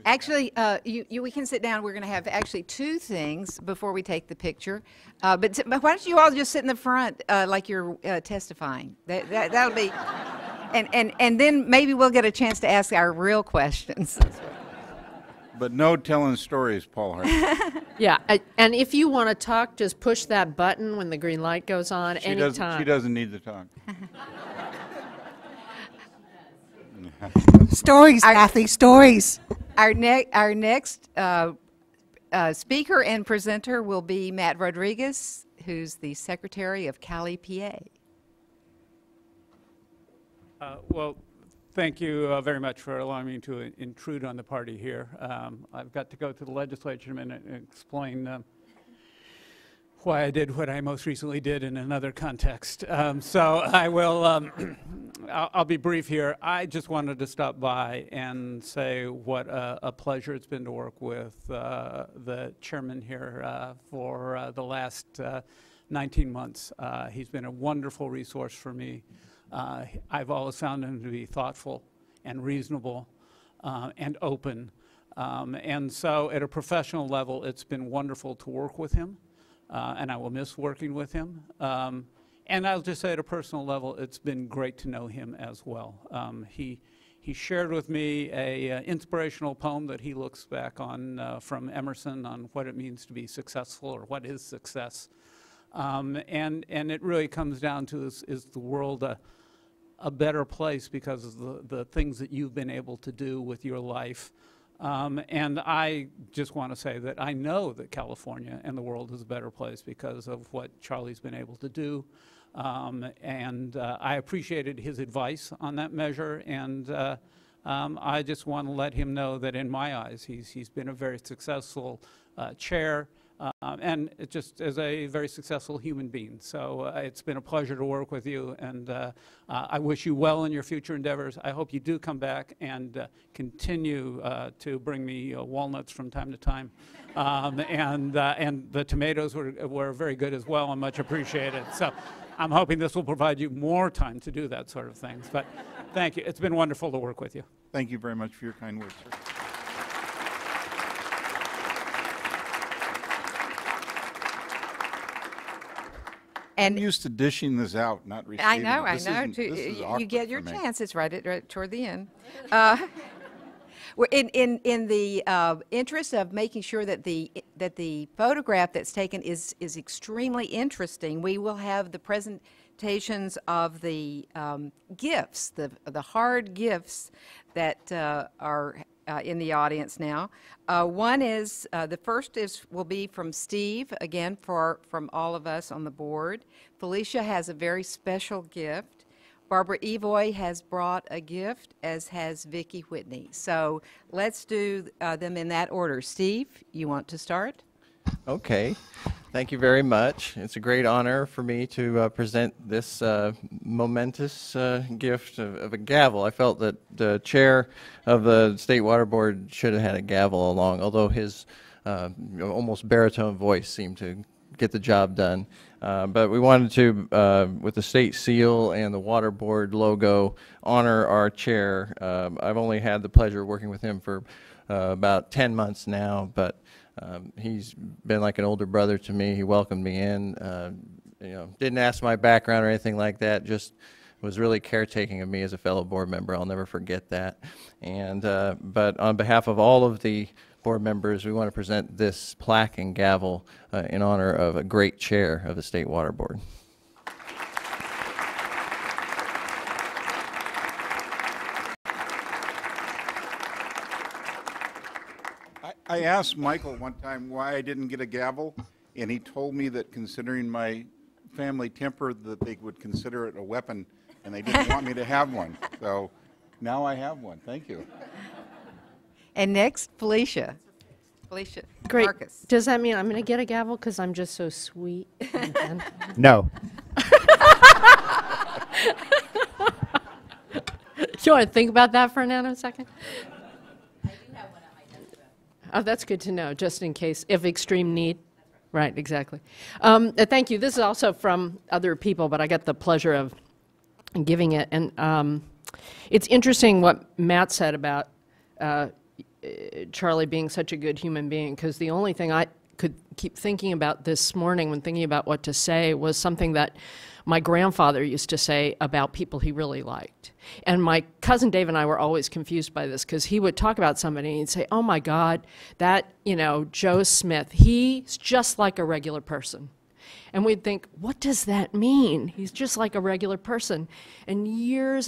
Actually, we can sit down. We're going to have actually two things before we take the picture. But why don't you all just sit in the front like you're testifying? That'll be, and then maybe we'll get a chance to ask our real questions. But no telling stories, Paul Hart. Yeah, and if you want to talk, just push that button when the green light goes on anytime. She doesn't need to talk. Stories, Kathy, stories. Our next speaker and presenter will be Matt Rodriguez, who's the Secretary of Cali, PA. Well, thank you very much for allowing me to intrude on the party here. I've got to go to the legislature in a minute and explain why I did what I most recently did in another context. So I will, I'll be brief here. I just wanted to stop by and say what a pleasure it's been to work with the chairman here for the last 19 months. He's been a wonderful resource for me. I've always found him to be thoughtful and reasonable and open. And so at a professional level, it's been wonderful to work with him. And I will miss working with him. And I'll just say at a personal level, it's been great to know him as well. He shared with me a inspirational poem that he looks back on from Emerson on what it means to be successful or what is success. And it really comes down to is the world a better place because of the things that you've been able to do with your life. And I just want to say that I know that California and the world is a better place because of what Charlie's been able to do. And I appreciated his advice on that measure. And I just want to let him know that in my eyes, he's been a very successful chair. And just as a very successful human being. So it's been a pleasure to work with you, and I wish you well in your future endeavors. I hope you do come back and continue to bring me walnuts from time to time. And the tomatoes were very good as well and much appreciated. So I'm hoping this will provide you more time to do that sort of things. But thank you. It's been wonderful to work with you. Thank you very much for your kind words, sir. And I'm used to dishing this out, not receiving it. I know. You get your chance. It's right toward the end. In the interest of making sure that the photograph that's taken is extremely interesting, we will have the presentations of the gifts, the hard gifts that are in the audience now. One is, the first will be from Steve, again, from all of us on the board. Felicia has a very special gift. Barbara Evoy has brought a gift, as has Vicki Whitney. So let's do them in that order. Steve, you want to start? Okay. Thank you very much. It's a great honor for me to present this momentous gift of a gavel. I felt that the chair of the State Water Board should have had a gavel along, although his almost baritone voice seemed to get the job done. But we wanted to, with the state seal and the Water Board logo, honor our chair. I've only had the pleasure of working with him for about 10 months now, but he's been like an older brother to me. He welcomed me in, didn't ask my background or anything like that, just was really caretaking of me as a fellow board member. I'll never forget that. And but on behalf of all of the board members, we want to present this plaque and gavel in honor of a great chair of the State Water Board. I asked Michael one time why I didn't get a gavel, and he told me that considering my family temper, that they would consider it a weapon, and they didn't want me to have one. So now I have one. Thank you. And next, Felicia. Felicia. Great. Marcus. Does that mean I'm going to get a gavel because I'm just so sweet? No. You want to think about that for a nanosecond? Oh, that's good to know, just in case, if extreme need. Right, exactly. Thank you. This is also from other people, but I got the pleasure of giving it. And it's interesting what Matt said about Charlie being such a good human being, because the only thing I could keep thinking about this morning when thinking about what to say was something that my grandfather used to say about people he really liked. And my cousin Dave and I were always confused by this, because he would talk about somebody and he'd say, oh my God, that, Joe Smith, he's just like a regular person. And we'd think, what does that mean? He's just like a regular person. And years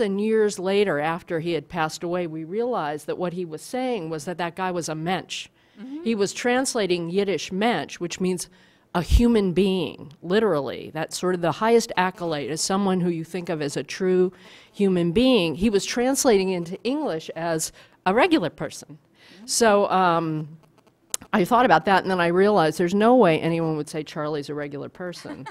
later, after he had passed away, we realized that what he was saying was that that guy was a mensch. Mm-hmm. He was translating Yiddish mensch, which means a human being, literally. That's sort of the highest accolade as someone who you think of as a true human being. He was translating into English as a regular person. So I thought about that, and then I realized there's no way anyone would say Charlie's a regular person.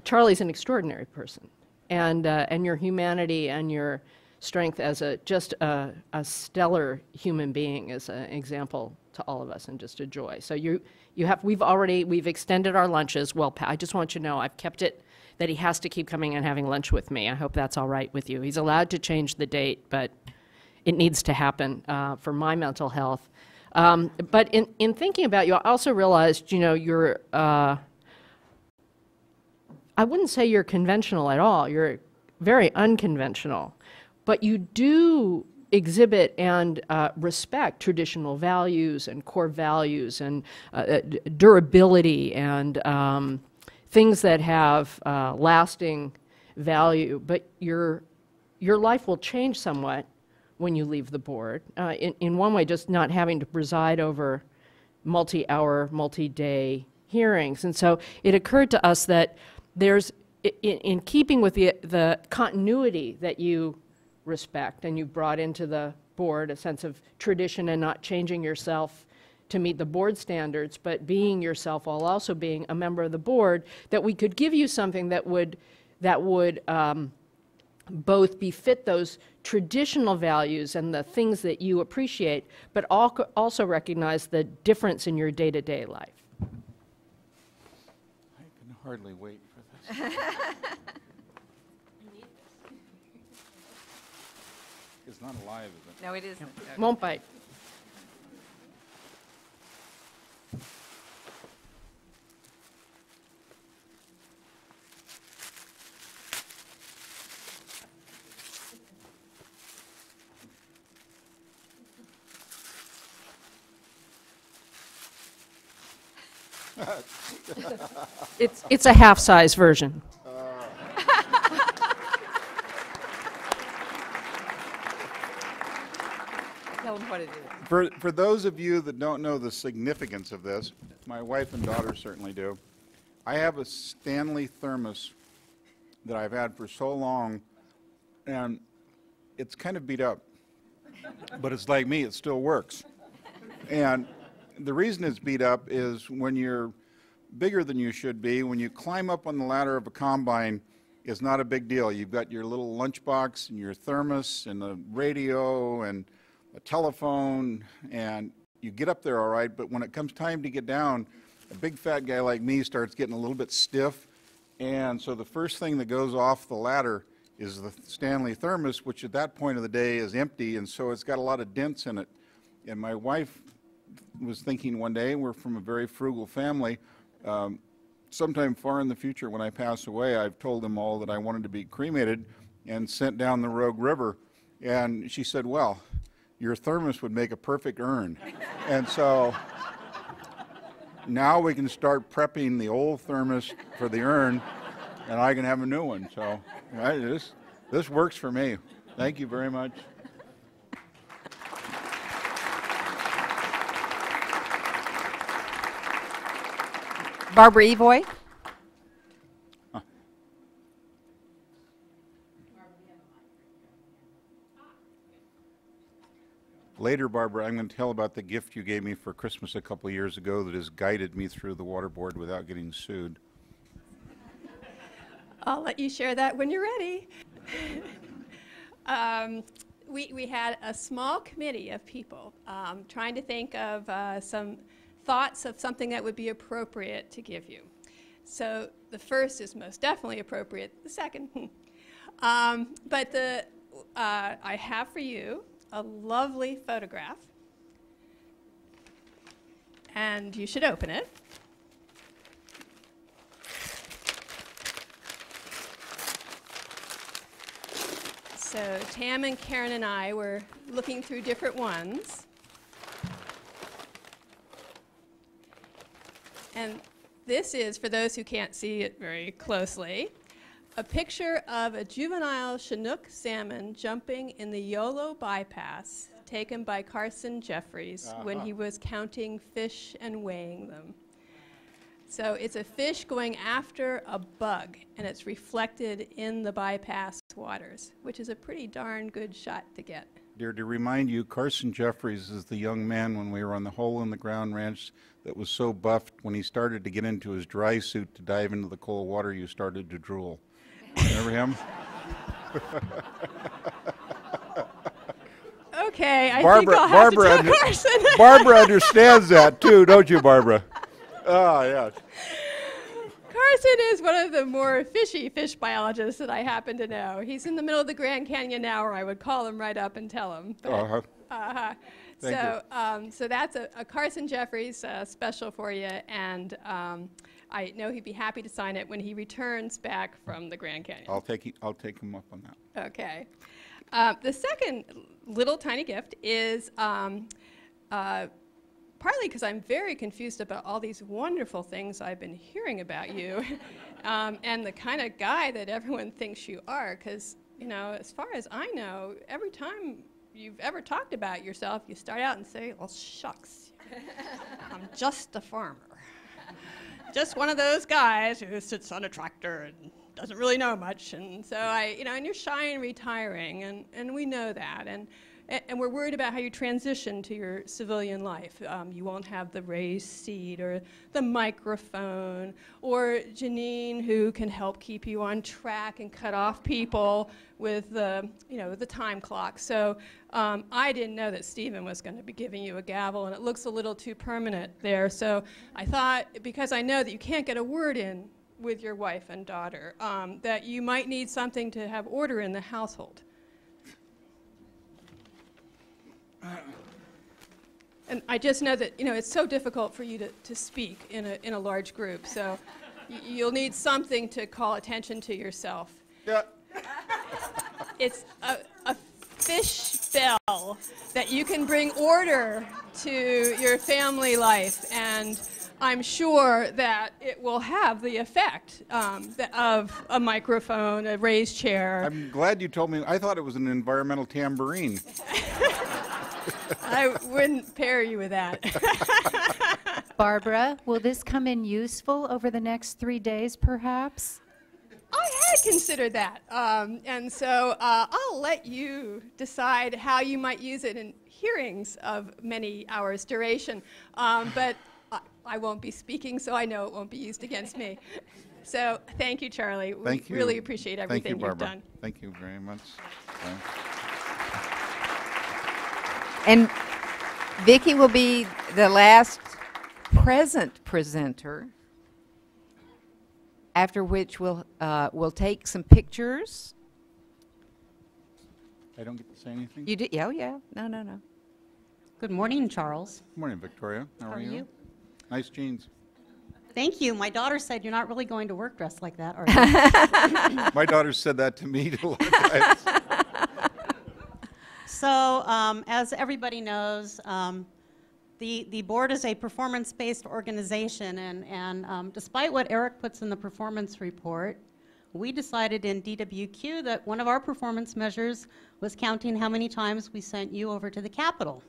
Charlie's an extraordinary person, and your humanity and your strength as just a stellar human being is an example to all of us, and just a joy. So we've extended our lunches. Well, I just want you to know I've kept it that he has to keep coming and having lunch with me. I hope that's all right with you. He's allowed to change the date, but it needs to happen for my mental health. But in thinking about you, I also realized, you're, I wouldn't say you're conventional at all. You're very unconventional. But you do exhibit and respect traditional values and core values and durability and things that have lasting value. But your life will change somewhat when you leave the board. In one way, just not having to preside over multi-hour, multi-day hearings. And so it occurred to us that there's, in keeping with the continuity that you respect, and you brought into the board a sense of tradition and not changing yourself to meet the board standards, but being yourself while also being a member of the board, that we could give you something that would both befit those traditional values and the things that you appreciate, but also recognize the difference in your day-to-day life. I can hardly wait for this. It's not alive, is it? No, it isn't. Won't bite. It's a half-size version. Tell them what it is. For those of you that don't know the significance of this, my wife and daughter certainly do. I have a Stanley thermos that I've had for so long, and it's kind of beat up. But it's like me, it still works. And the reason it's beat up is when you're bigger than you should be, when you climb up on the ladder of a combine, it's not a big deal. You've got your little lunchbox and your thermos and the radio and a telephone, and you get up there all right, but when it comes time to get down, a big fat guy like me starts getting a little bit stiff, and so the first thing that goes off the ladder is the Stanley thermos, which at that point of the day is empty, and so it's got a lot of dents in it. And my wife was thinking one day, we're from a very frugal family, sometime far in the future when I pass away, I've told them all that I wanted to be cremated and sent down the Rogue River. And she said, well, your thermos would make a perfect urn. And so now we can start prepping the old thermos for the urn, and I can have a new one. So this works for me. Thank you very much. Barbara Evoy. Later, Barbara, I'm going to tell about the gift you gave me for Christmas a couple of years ago that has guided me through the water board without getting sued. I'll let you share that when you're ready. We had a small committee of people trying to think of some thoughts of something that would be appropriate to give you. So the first is most definitely appropriate. The second, but I have for you a lovely photograph, and you should open it. So Tam and Karen and I were looking through different ones. And this is, for those who can't see it very closely, a picture of a juvenile Chinook salmon jumping in the Yolo bypass taken by Carson Jeffries when he was counting fish and weighing them. So it's a fish going after a bug, and it's reflected in the bypass waters, which is a pretty darn good shot to get. Dear, to remind you, Carson Jeffries is the young man when we were on the Hole in the Ground ranch that was so buffed when he started to get into his dry suit to dive into the cold water, you started to drool. Remember him? Okay, I Barbara, think I'll have Barbara, to tell Carson. Barbara understands that too, don't you, Barbara? Oh, yes. Carson is one of the more fishy fish biologists that I happen to know. He's in the middle of the Grand Canyon now, or I would call him right up and tell him. But, Thank you. So that's a Carson Jeffries special for you, and I know he'd be happy to sign it when he returns back from the Grand Canyon. I'll take him up on that. Okay. The second little tiny gift is partly because I'm very confused about all these wonderful things I've been hearing about you and the kind of guy that everyone thinks you are, because, you know, as far as I know, every time you've ever talked about yourself, you start out and say, well, shucks, I'm just a farmer. Just one of those guys who sits on a tractor and doesn't really know much. And so and you're shy and retiring, and we know that. And we're worried about how you transition to your civilian life. You won't have the raised seat or the microphone or Janine, who can help keep you on track and cut off people with the time clock. So I didn't know that Stephen was going to be giving you a gavel, and it looks a little too permanent there. So I thought, because I know that you can't get a word in with your wife and daughter, that you might need something to have order in the household. And I just know that, it's so difficult for you to speak in a large group, so you'll need something to call attention to yourself. Yeah. It's a fish bell that you can bring order to your family life, and I'm sure that it will have the effect of a microphone, a raised chair. I'm glad you told me. I thought it was an environmental tambourine. I wouldn't pair you with that. Barbara, will this come in useful over the next 3 days, perhaps? I had considered that, and so I'll let you decide how you might use it in hearings of many hours' duration, but I won't be speaking, so I know it won't be used against me. So thank you, Charlie. Thank you. We really appreciate everything Thank you, you've Barbara. done. Thank you very much. And Vicki will be the last present presenter, after which we'll take some pictures. I don't get to say anything? You did? Oh, yeah. No. Good morning, Charles. Good morning, Victoria. How are you? Nice jeans. Thank you. My daughter said you're not really going to work dressed like that, are you? My daughter said that to me a lot of times. So, as everybody knows, the board is a performance-based organization, and despite what Eric puts in the performance report, we decided in DWQ that one of our performance measures was counting how many times we sent you over to the Capitol.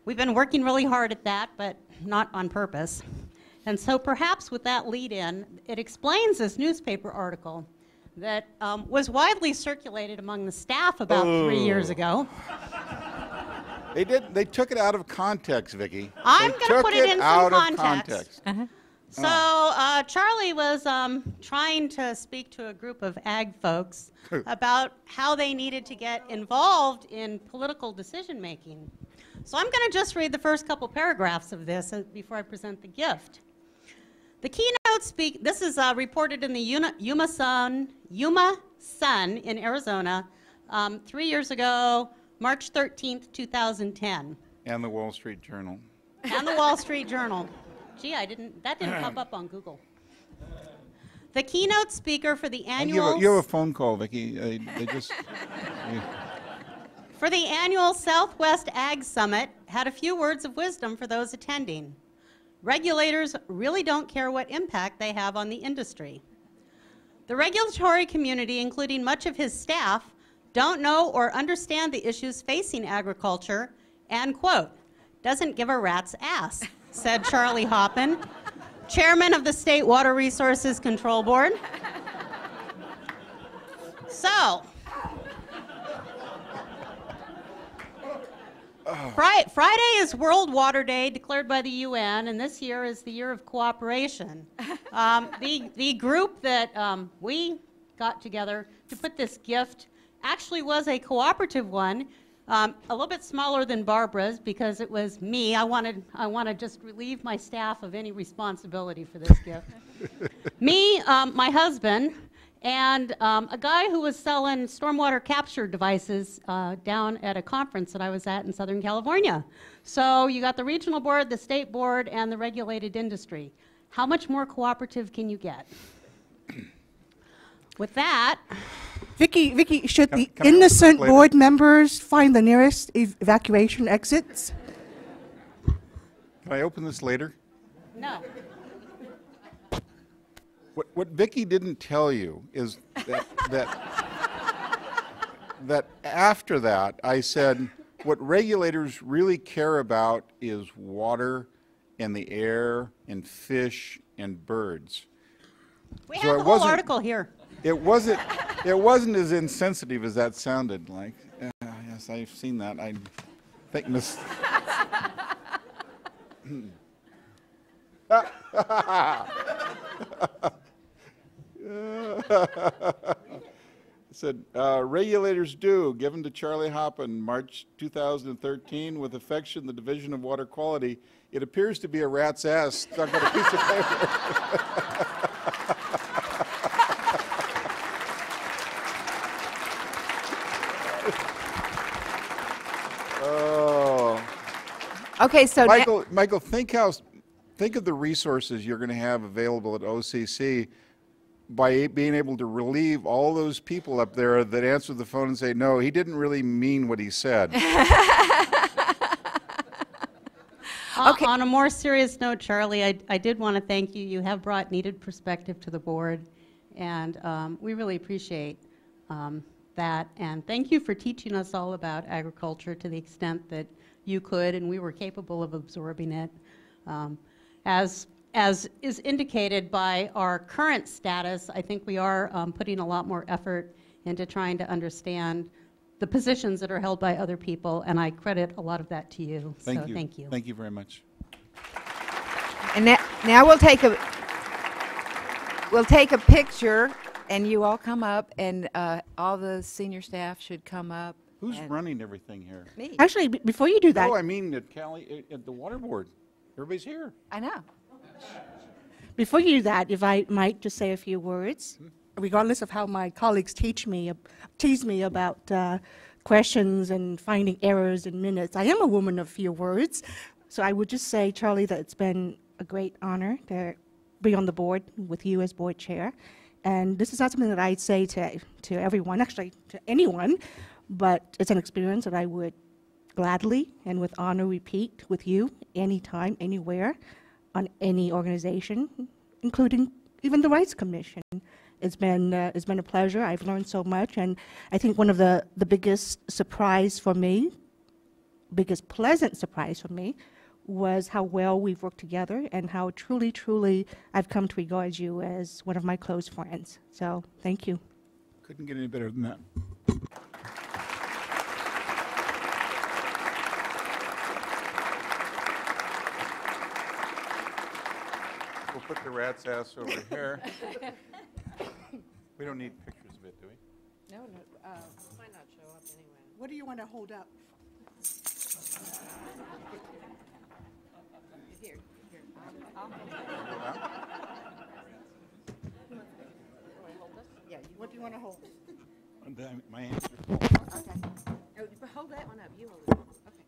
We've been working really hard at that, but not on purpose. And so perhaps with that lead-in, it explains this newspaper article that was widely circulated among the staff about 3 years ago. They took it out of context, Vicki. I'm going to put it in some context. Uh-huh. So Charlie was trying to speak to a group of ag folks about how they needed to get involved in political decision-making. So I'm going to just read the first couple paragraphs of this before I present the gift. The keynote this is reported in the Yuma Sun in Arizona 3 years ago, March 13th, 2010. And the Wall Street Journal. And the Wall Street Journal. Gee, that didn't pop up on Google. The keynote speaker for the annual... You have a phone call, Vicki. For the annual Southwest Ag Summit, had a few words of wisdom for those attending. Regulators really don't care what impact they have on the industry. The regulatory community, including much of his staff, don't know or understand the issues facing agriculture and, quote, doesn't give a rat's ass, said Charlie Hoppen, chairman of the State Water Resources Control Board. So, Friday is World Water Day, declared by the UN, and this year is the year of cooperation. The group that we got together to put this gift actually was a cooperative one, a little bit smaller than Barbara's because it was me. I want to just relieve my staff of any responsibility for this gift. Me, my husband, and a guy who was selling stormwater capture devices down at a conference that I was at in Southern California. So you got the regional board, the state board, and the regulated industry. How much more cooperative can you get? With that... Vicki, should the can I open this innocent later? board members find the nearest evacuation exits? Can I open this later? No. What Vicki didn't tell you is that after that, I said, what regulators really care about is water and the air and fish and birds. We So have it the whole wasn't- article here. It wasn't as insensitive as that sounded like. Yes, I've seen that. I think Miss... said, regulators do, given to Charlie Hoppen, March 2013, with affection, the Division of Water Quality. It appears to be a rat's ass stuck on a piece of paper. Oh. Okay, so Michael, think of the resources you're going to have available at OCC by being able to relieve all those people up there that answer the phone and say, no, he didn't really mean what he said. Okay. On a more serious note, Charlie, I did want to thank you. You have brought needed perspective to the board, and we really appreciate that. And thank you for teaching us all about agriculture to the extent that you could, and we were capable of absorbing it. As is indicated by our current status, I think we are putting a lot more effort into trying to understand the positions that are held by other people, and I credit a lot of that to you. Thank you. Thank you. Thank you very much. And now we'll take a picture, and you all come up, and all the senior staff should come up. Who's running everything here? Me. Actually, before you do that, Oh, I mean at the water board. Everybody's here. I know. before you do that, if I might just say a few words, regardless of how my colleagues tease me about questions and finding errors in minutes. I am a woman of few words, so I would just say, Charlie, that it's been a great honor to be on the board with you as board chair. And this is not something that I'd say to everyone, actually to anyone, but it's an experience that I would gladly and with honor repeat with you anytime, anywhere, on any organization, including even the Rights Commission. It's been a pleasure. I've learned so much, and I think one of the biggest surprise for me, biggest pleasant surprise for me, was how well we've worked together and how truly, truly I've come to regard you as one of my close friends. So thank you. Couldn't get any better than that. We'll put the rat's ass over here. We don't need pictures of it, do we? No, might not show up anyway. What do you want to hold up? Here. What do you want to hold? My answer. Okay. Oh, hold that one up. You hold it. Okay.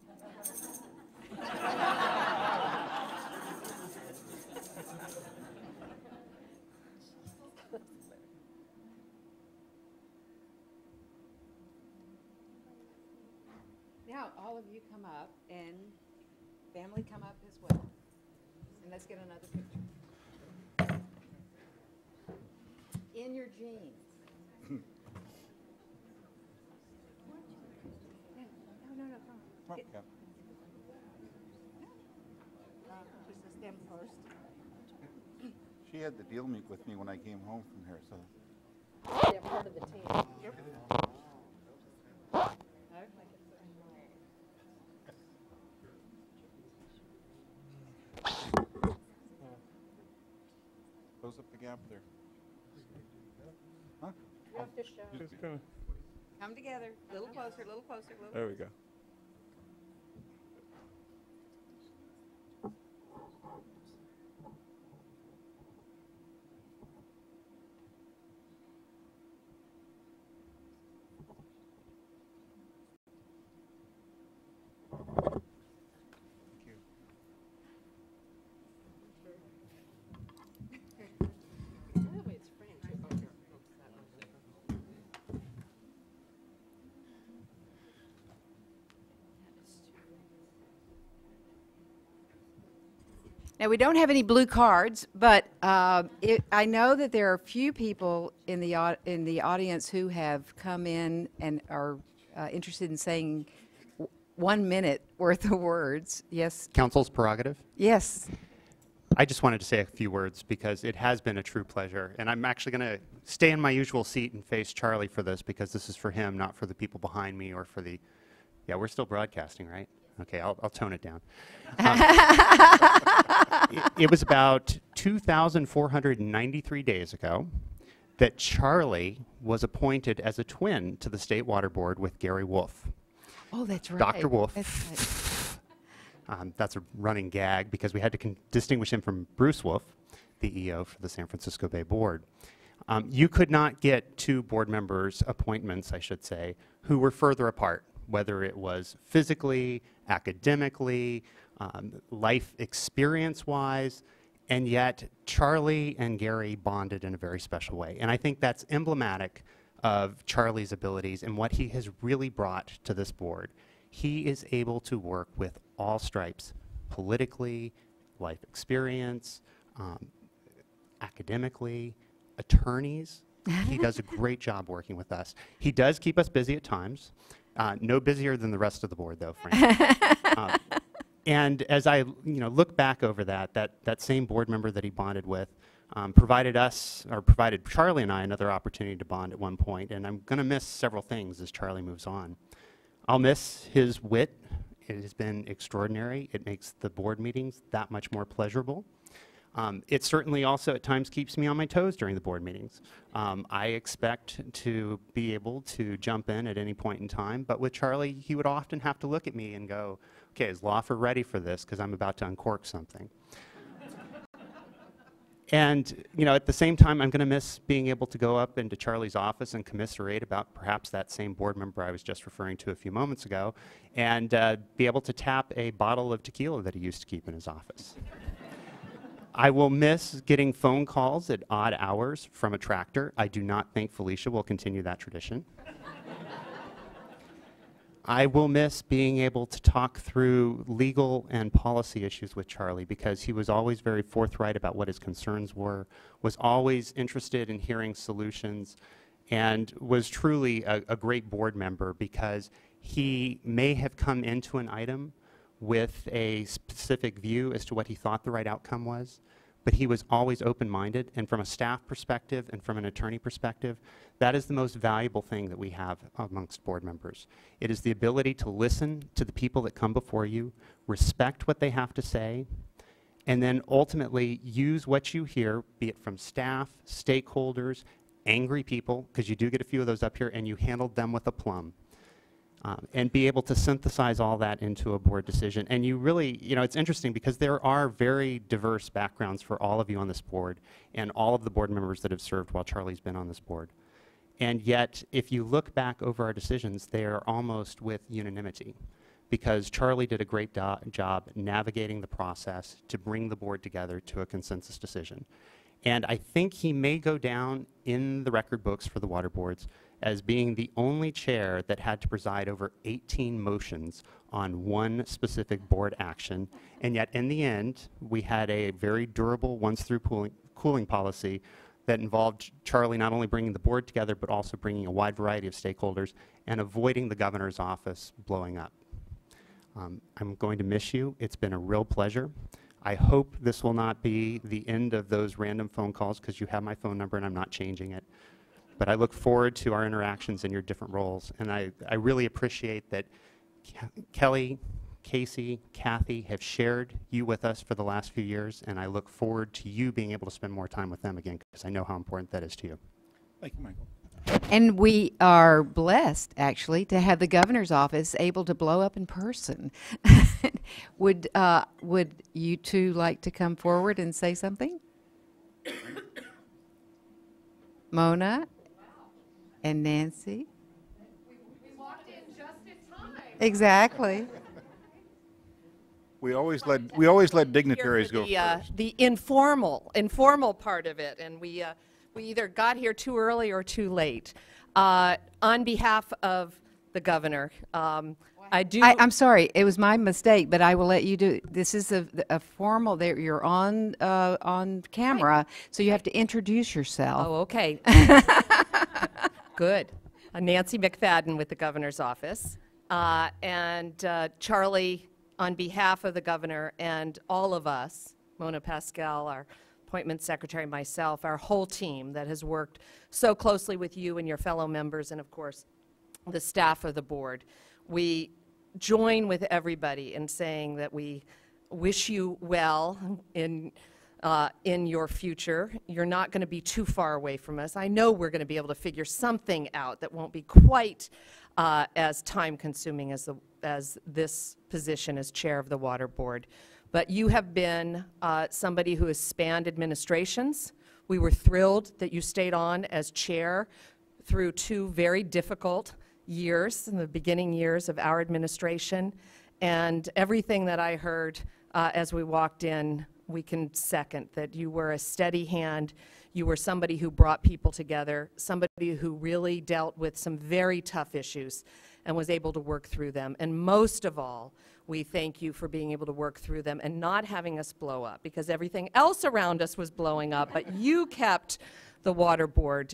Now, all of you come up, and family come up as well. And let's get another picture. In your jeans. No, come on. Yeah. Just a stem first. She had the deal meet with me when I came home from here, so. They're part of the team. Close up the gap there. Huh? You have to show. Just gonna, Come together. A little closer, a little closer, a little there we go. Thank you. Now, we don't have any blue cards, but I know that there are a few people in the audience who have come in and are interested in saying 1 minute worth of words. Yes? Council's prerogative. Yes. I just wanted to say a few words because it has been a true pleasure. And I'm actually going to stay in my usual seat and face Charlie for this because this is for him, not for the people behind me or for the, yeah, we're still broadcasting, right? Okay, I'll tone it down. It was about 2,493 days ago that Charlie was appointed as a twin to the State Water Board with Gary Wolf. Oh, that's right. Dr. Wolf. That's right. That's a running gag because we had to distinguish him from Bruce Wolf, the EO for the San Francisco Bay Board. You could not get two board members' appointments, I should say, who were further apart, whether it was physically, academically, life experience-wise, and yet Charlie and Gary bonded in a very special way. And I think that's emblematic of Charlie's abilities and what he has really brought to this board. He is able to work with all stripes, politically, life experience, academically, attorneys. He does a great job working with us. He does keep us busy at times. No busier than the rest of the board, though, frankly. And as I look back over that same board member that he bonded with provided Charlie and I another opportunity to bond at one point, and I'm going to miss several things as Charlie moves on. I'll miss his wit. It has been extraordinary. It makes the board meetings that much more pleasurable. It certainly also at times keeps me on my toes during the board meetings. I expect to be able to jump in at any point in time, but with Charlie, he would often have to look at me and go, okay, is Laufer ready for this? Because I'm about to uncork something. And at the same time, I'm going to miss being able to go up into Charlie's office and commiserate about perhaps that same board member I was just referring to a few moments ago, and be able to tap a bottle of tequila that he used to keep in his office. I will miss getting phone calls at odd hours from a tractor. I do not think Felicia will continue that tradition. I will miss being able to talk through legal and policy issues with Charlie because he was always very forthright about what his concerns were, was always interested in hearing solutions, and was truly a great board member because he may have come into an item with a specific view as to what he thought the right outcome was, but he was always open-minded, and from a staff perspective and from an attorney perspective, that is the most valuable thing that we have amongst board members. It is the ability to listen to the people that come before you, respect what they have to say, and then ultimately use what you hear, be it from staff, stakeholders, angry people, because you do get a few of those up here, and you handled them with aplomb. And be able to synthesize all that into a board decision. And you really, it's interesting because there are very diverse backgrounds for all of you on this board and all of the board members that have served while Charlie's been on this board. And yet, if you look back over our decisions, they are almost with unanimity, because Charlie did a great job navigating the process to bring the board together to a consensus decision. And I think he may go down in the record books for the water boards as being the only chair that had to preside over 18 motions on one specific board action. And yet, in the end, we had a very durable once-through cooling policy that involved Charlie not only bringing the board together, but also bringing a wide variety of stakeholders and avoiding the governor's office blowing up. I'm going to miss you. It's been a real pleasure. I hope this will not be the end of those random phone calls, because you have my phone number and I'm not changing it. But I look forward to our interactions in your different roles. And I really appreciate that Kelly, Casey, Kathy have shared you with us for the last few years, and I look forward to you being able to spend more time with them again, because I know how important that is to you. Thank you, Michael. And we are blessed, actually, to have the governor's office able to blow up in person. Would you two like to come forward and say something? Mona and Nancy? We walked in just in time. Exactly. We always let dignitaries go first. The informal part of it, and we either got here too early or too late. On behalf of the governor, I'm sorry, it was my mistake, but I will let you do. This is a formal. You're on camera, right. So you have to introduce yourself. Oh, okay. Good. Nancy McFadden with the governor's office, and Charlie, on behalf of the governor and all of us, Mona Pascal, our appointment secretary, myself, our whole team that has worked so closely with you and your fellow members, and of course the staff of the board, we join with everybody in saying that we wish you well in your future. You're not going to be too far away from us. I know we're going to be able to figure something out that won't be quite as time-consuming as this position as chair of the water board. But you have been somebody who has spanned administrations. We were thrilled that you stayed on as chair through 2 very difficult years, in the beginning years of our administration. And everything that I heard as we walked in, we can second that you were a steady hand. You were somebody who brought people together, somebody who really dealt with some very tough issues and was able to work through them. And most of all, we thank you for being able to work through them and not having us blow up, because everything else around us was blowing up, but you kept the water board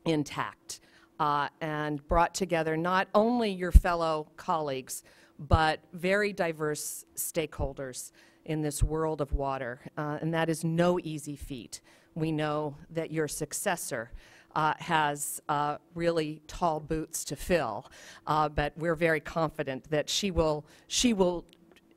intact and brought together not only your fellow colleagues, but very diverse stakeholders in this world of water, and that is no easy feat. We know that your successor has really tall boots to fill, but we're very confident that she will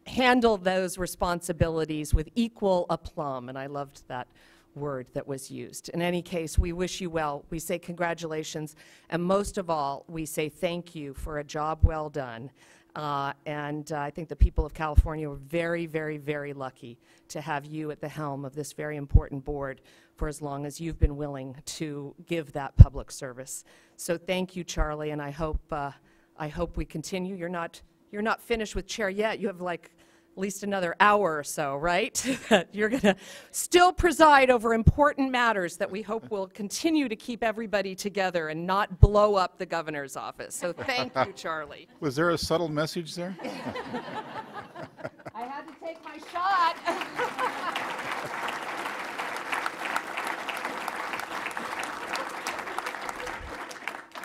handle those responsibilities with equal aplomb, and I loved that word that was used. In any case, we wish you well. We say congratulations, and most of all, we say thank you for a job well done. And I think the people of California were very, very, very lucky to have you at the helm of this very important board for as long as you've been willing to give that public service. So thank you, Charlie, and I hope we continue. You're not finished with chair yet. You have like at least another hour or so, right? You're going to still preside over important matters that we hope will continue to keep everybody together and not blow up the governor's office. So thank you, Charlie. Was there a subtle message there? I had to take my shot.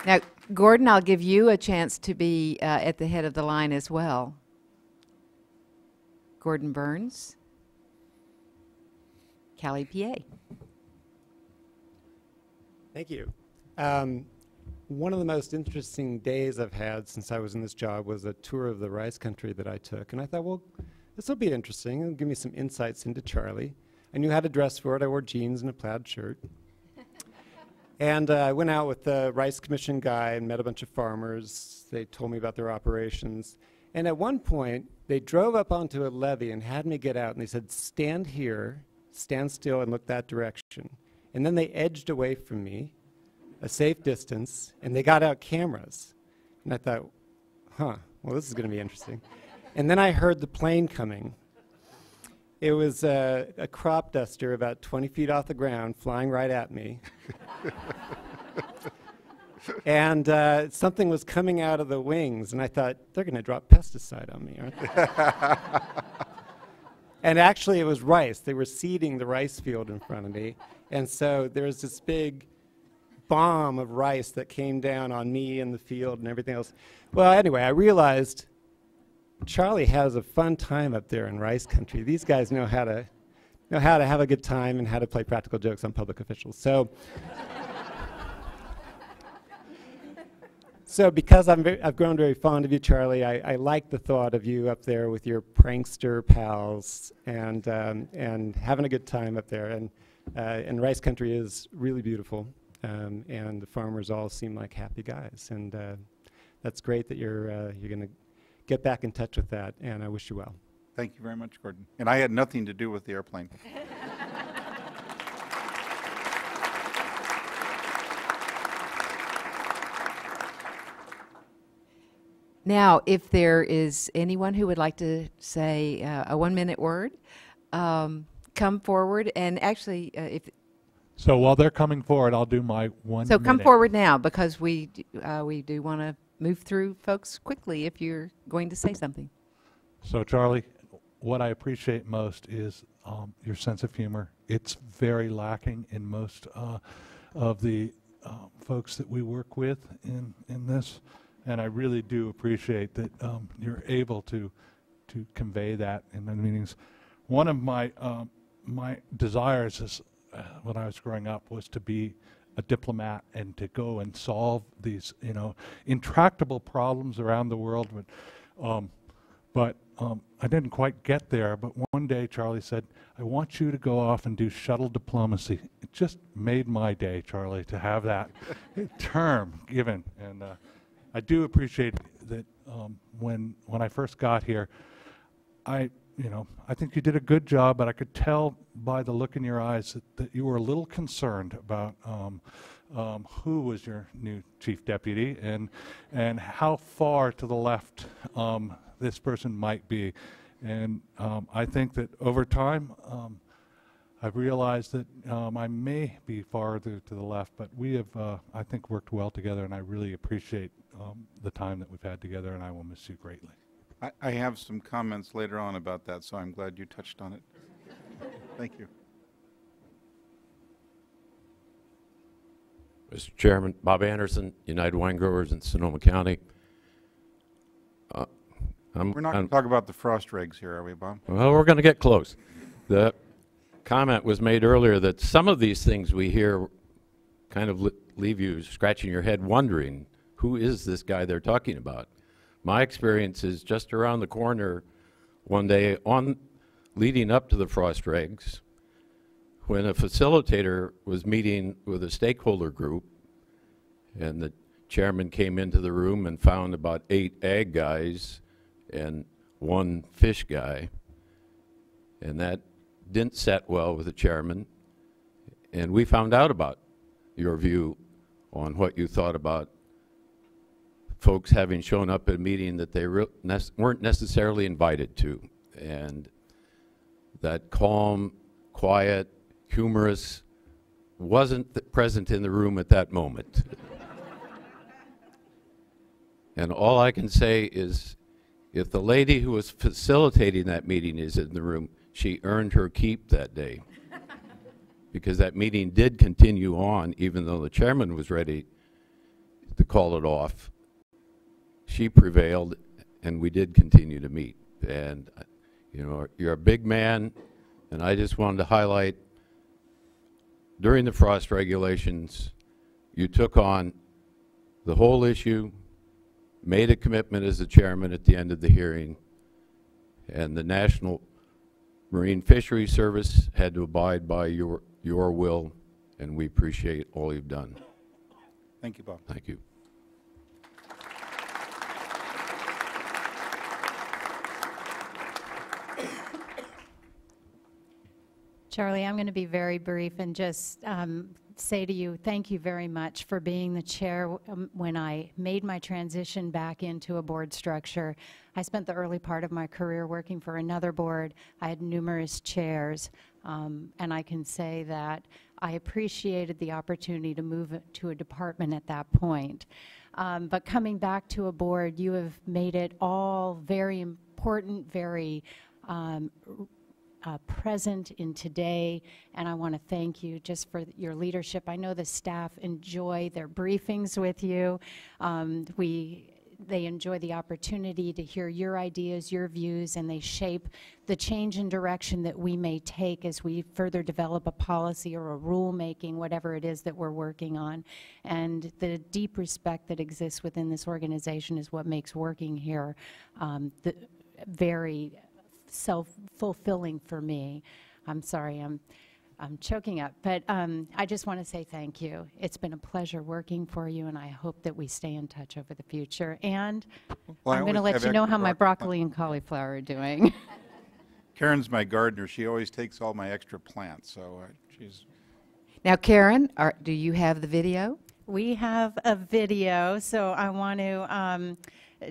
Now, Gordon, I'll give you a chance to be at the head of the line as well. Gordon Burns, Cali, PA. Thank you. One of the most interesting days I've had since I was in this job was a tour of the rice country that I took. And I thought, well, this will be interesting. It'll give me some insights into Charlie. I knew how to dress for it. I wore jeans and a plaid shirt. And I went out with the Rice Commission guy and met a bunch of farmers. They told me about their operations. And at one point, they drove up onto a levee and had me get out. And they said, stand here, stand still, and look that direction. And then they edged away from me. a safe distance, and they got out cameras. And I thought, well, this is going to be interesting. And then I heard the plane coming. It was a crop duster about 20 feet off the ground, flying right at me. And something was coming out of the wings, and I thought, they're going to drop pesticide on me, aren't they? And actually, it was rice. They were seeding the rice field in front of me. And so there was this big bomb of rice that came down on me and the field and everything else. Well, anyway, I realized Charlie has a fun time up there in rice country. These guys know how to have a good time and how to play practical jokes on public officials. So because I've grown very fond of you, Charlie, I like the thought of you up there with your prankster pals and having a good time up there. And rice country is really beautiful, and the farmers all seem like happy guys. And that's great that you're going to get back in touch with that, and I wish you well. Thank you very much, Gordon. And I had nothing to do with the airplane. Now, if there is anyone who would like to say a 1-minute word, come forward. And actually, So while they're coming forward, I'll do my 1 minute. So come forward now, because we do want to move through folks quickly if you're going to say something. So Charlie, what I appreciate most is your sense of humor. It's very lacking in most of the folks that we work with in this. And I really do appreciate that you're able to convey that in the meetings. One of my my desires is, when I was growing up, was to be a diplomat and to go and solve these, intractable problems around the world. But I didn't quite get there. But one day, Charlie said, "I want you to go off and do shuttle diplomacy." It just made my day, Charlie, to have that term given. And I do appreciate that when I first got here, I think you did a good job, but I could tell by the look in your eyes that you were a little concerned about who was your new chief deputy and how far to the left this person might be. And I think that over time, I've realized that I may be farther to the left, but we have, I think, worked well together, and I really appreciate the time that we've had together, and I will miss you greatly. I have some comments later on about that, so I'm glad you touched on it. Thank you. Mr. Chairman, Bob Anderson, United Wine Growers in Sonoma County. We're not going to talk about the frost regs here, are we, Bob? Well, we're going to get close. The comment was made earlier that some of these things we hear kind of leave you scratching your head wondering, who is this guy they're talking about? My experience is just around the corner one day leading up to the frost regs, when a facilitator was meeting with a stakeholder group, and the chairman came into the room and found about 8 ag guys and 1 fish guy, and that didn't set well with the chairman. And we found out about your view on what you thought about folks having shown up at a meeting that they weren't necessarily invited to. And that calm, quiet, humorous wasn't present in the room at that moment. And all I can say is, if the lady who was facilitating that meeting is in the room, she earned her keep that day. Because that meeting did continue on, even though the chairman was ready to call it off. She prevailed, and we did continue to meet. And, you're a big man, and I just wanted to highlight, during the frost regulations, you took on the whole issue, made a commitment as the chairman at the end of the hearing, and the National Marine Fisheries Service had to abide by your will, and we appreciate all you've done. Thank you, Bob. Thank you. Charlie, I'm going to be very brief and just say to you, thank you very much for being the chair. When I made my transition back into a board structure, I spent the early part of my career working for another board. I had numerous chairs, and I can say that I appreciated the opportunity to move to a department at that point. But coming back to a board, you have made it all very important, very present in today, and I want to thank you just for your leadership. I know the staff enjoy their briefings with you. They enjoy the opportunity to hear your ideas, your views, and they shape the change in direction that we may take as we further develop a policy or a rulemaking, whatever it is that we're working on. And the deep respect that exists within this organization is what makes working here very self-fulfilling for me. I'm sorry, I'm choking up, but I just want to say thank you. It's been a pleasure working for you, and I hope that we stay in touch over the future. And Well, I'm going to let you know how my broccoli and cauliflower are doing. Karen's my gardener. She always takes all my extra plants, so she's... Now, Karen, do you have the video? We have a video, so I want to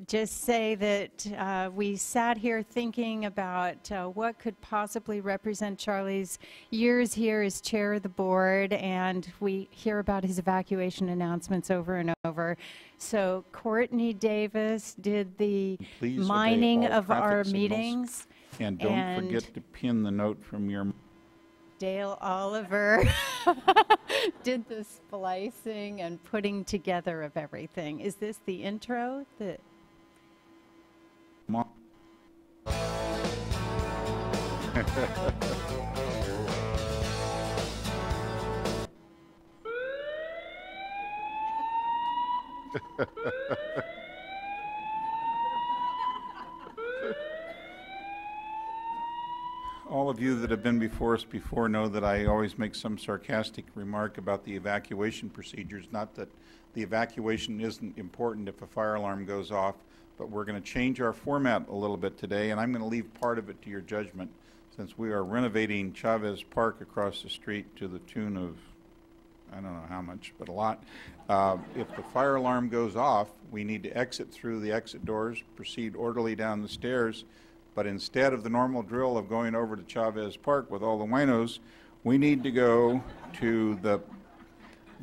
just say that we sat here thinking about what could possibly represent Charlie's years here as chair of the board, and we hear about his evacuation announcements over and over. So Courtney Davis did the mining of our meetings. And don't forget to pin the note from your... Dale Oliver did the splicing and putting together of everything. Is this the intro? Mom. All of you that have been before us before know that I always make some sarcastic remark about the evacuation procedures. Not that the evacuation isn't important if a fire alarm goes off, but we're going to change our format a little bit today, and I'm going to leave part of it to your judgment, since we are renovating Chavez Park across the street to the tune of, I don't know how much, but a lot. If the fire alarm goes off, we need to exit through the exit doors, proceed orderly down the stairs, but instead of the normal drill of going over to Chavez Park with all the winos, we need to go to the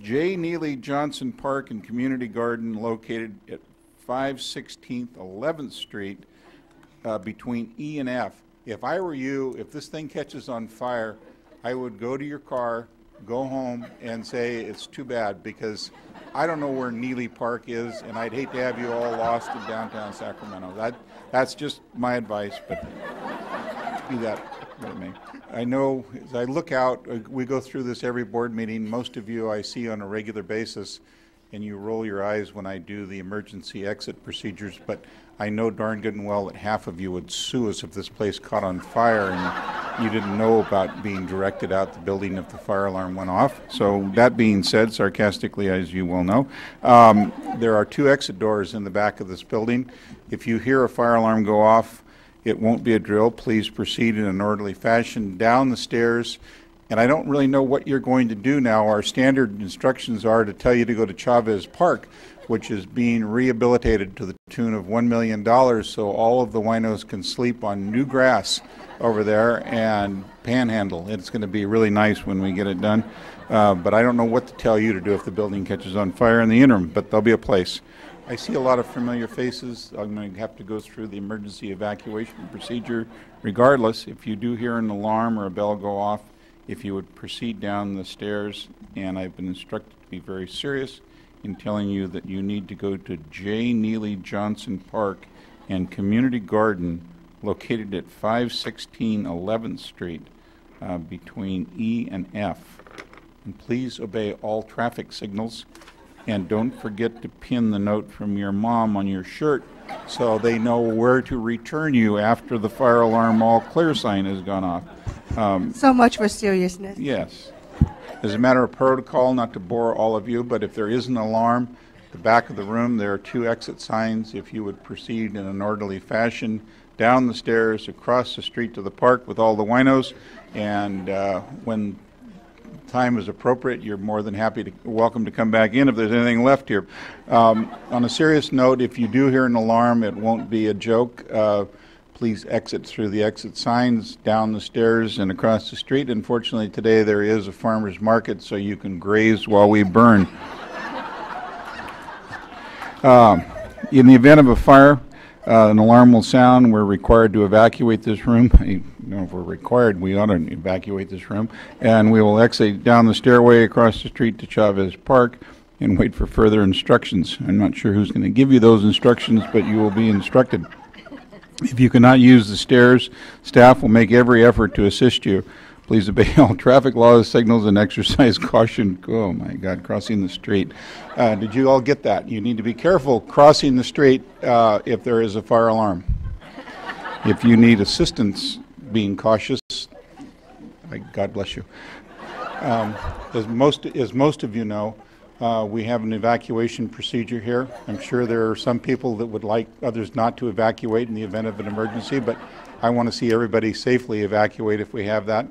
J. Neely Johnson Park and Community Garden located at 516th 11th Street between E and F. If I were you, if this thing catches on fire, I would go to your car, go home, and say it's too bad, because I don't know where Neely Park is, and I'd hate to have you all lost in downtown Sacramento. That's just my advice, but be that what it may. I know as I look out, we go through this every board meeting. Most of you I see on a regular basis, and you roll your eyes when I do the emergency exit procedures, but I know darn good and well that half of you would sue us if this place caught on fire and you didn't know about being directed out the building if the fire alarm went off. So that being said, sarcastically, as you well know, there are 2 exit doors in the back of this building. If you hear a fire alarm go off, it won't be a drill. Please proceed in an orderly fashion down the stairs. And I don't really know what you're going to do now. Our standard instructions are to tell you to go to Chavez Park, which is being rehabilitated to the tune of $1 million, so all of the winos can sleep on new grass over there and panhandle. It's going to be really nice when we get it done. But I don't know what to tell you to do if the building catches on fire in the interim, but there'll be a place. I see a lot of familiar faces. I'm going to have to go through the emergency evacuation procedure regardless. If you do hear an alarm or a bell go off, if you would proceed down the stairs, and I've been instructed to be very serious in telling you that you need to go to J. Neely Johnson Park and Community Garden located at 516 11th Street between E and F. And please obey all traffic signals, and don't forget to pin the note from your mom on your shirt so they know where to return you after the fire alarm all clear sign has gone off. So much for seriousness. Yes. As a matter of protocol, not to bore all of you, but if there is an alarm, the back of the room, there are 2 exit signs. If you would proceed in an orderly fashion down the stairs, across the street to the park with all the winos, and when time is appropriate, you're more than welcome to come back in if there's anything left here. On a serious note, if you do hear an alarm, it won't be a joke. Please exit through the exit signs, down the stairs, and across the street. Unfortunately, today there is a farmer's market, so you can graze while we burn. In the event of a fire, an alarm will sound. We're required to evacuate this room. I don't know if we're required, we ought to evacuate this room. And we will exit down the stairway across the street to Chavez Park and wait for further instructions. I'm not sure who's going to give you those instructions, but you will be instructed. If you cannot use the stairs, staff will make every effort to assist you. Please obey all traffic laws, signals, and exercise caution. Oh my God, crossing the street. Did you all get that? You need to be careful crossing the street if there is a fire alarm. If you need assistance being cautious, God bless you. As most of you know, we have an evacuation procedure here. I'm sure there are some people that would like others not to evacuate in the event of an emergency, but I want to see everybody safely evacuate if we have that.